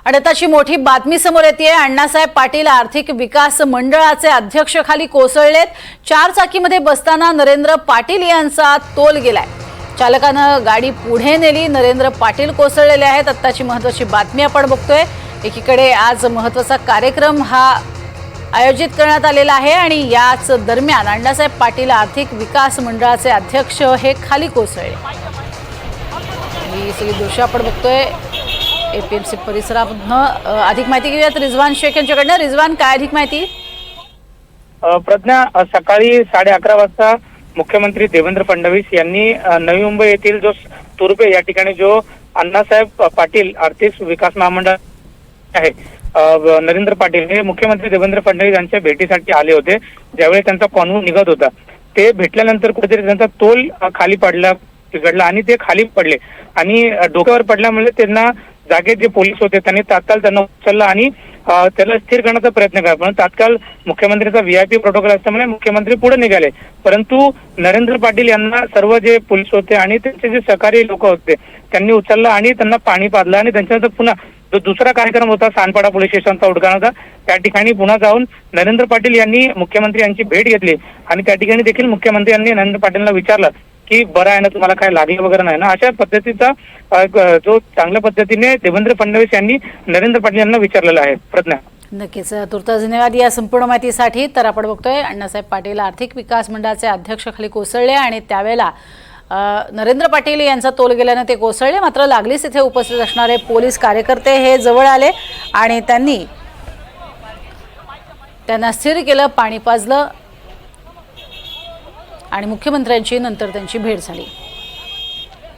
आणि आताची मोठी बातमी समोर येते। अण्णासाहेब पाटील आर्थिक विकास मंडळाचे अध्यक्ष खाली कोसळलेत। चार चाकीमध्ये बसताना नरेंद्र पाटील यांचा तोल गेलाय। चालकानं गाडी पुढे नेली, नरेंद्र पाटील कोसळलेले आहेत। आताची महत्त्वाची बातमी आपण बघतोय। एकीकडे आज महत्त्वाचा कार्यक्रम हा आयोजित करण्यात आलेला आहे आणि याच दरम्यान अण्णासाहेब पाटील आर्थिक विकास मंडळाचे अध्यक्ष हे खाली कोसळले। ही सगळी दृश्य आपण बघतोय एपीएमसी परिसरामधून। अधिक माहिती घेऊयात रिजवान शेख यांच्याकडनं। रिजवान, काय अधिक माहिती? प्रज्ञा, सकाळी 11:30 वाजता मुख्यमंत्री देवेंद्र फडणवीस यांनी नवी मुंबई येथील जो तुर्भे या ठिकाणी जो अण्णासाहेब पाटील आर्थिक विकास महामंडळ आहे, नरेंद्र पाटील हे मुख्यमंत्री देवेंद्र फडणवीस यांच्या भेटीसाठी आले होते। ज्यावेळी त्यांचा कॉन्व्हॉय निघत होता, ते भेटल्यानंतर कुठेतरी त्यांचा तोल खाली पडला, बिघडला आणि ते खाली पडले आणि डोक्यावर पडल्यामुळे त्यांना जागेत जे पोलीस होते त्यांनी तात्काळ त्यांना उचललं आणि त्याला स्थिर करण्याचा प्रयत्न केला। पण तात्काळ मुख्यमंत्र्यांचा व्हीआयपी प्रोटोकॉल असल्यामुळे मुख्यमंत्री पुढे निघाले, परंतु नरेंद्र पाटील यांना सर्व जे पोलीस होते आणि त्यांचे जे सहकारी लोक होते त्यांनी उचललं आणि त्यांना पाणी पाजलं आणि त्यांच्यानंतर पुन्हा जो दुसरा कार्यक्रम होता सानपाडा पोलीस स्टेशनचा उद्घाटनाचा, त्या ठिकाणी पुन्हा जाऊन नरेंद्र पाटील यांनी मुख्यमंत्री यांची भेट घेतली आणि त्या ठिकाणी देखील मुख्यमंत्री यांनी नरेंद्र पाटीलला विचारलं की बरं आहे ना, तुम्हाला काय लागलं वगैरे नाही ना, अशा पद्धतीचा जो चांगल्या पद्धतीने देवेंद्र फडणवीस यांनी नरेंद्र पाटील यांना विचारलेला आहे। प्रज्ञा, नक्कीच तुर्तास धन्यवाद या संपूर्ण माहितीसाठी। तर आपण बघतोय अण्णासाहेब पाटील आर्थिक विकास मंडळाचे अध्यक्ष खाली कोसळले आणि त्यावेळेला नरेंद्र पाटील यांचा तोल गेल्याने ते कोसळले। मात्र लागलीच तिथे उपस्थित असणारे पोलीस कार्यकर्ते हे जवळ आले आणि त्यांना स्थिर केलं, पाणी पाजलं आणि मुख्यमंत्र्यांची नंतर त्यांची भेट झाली।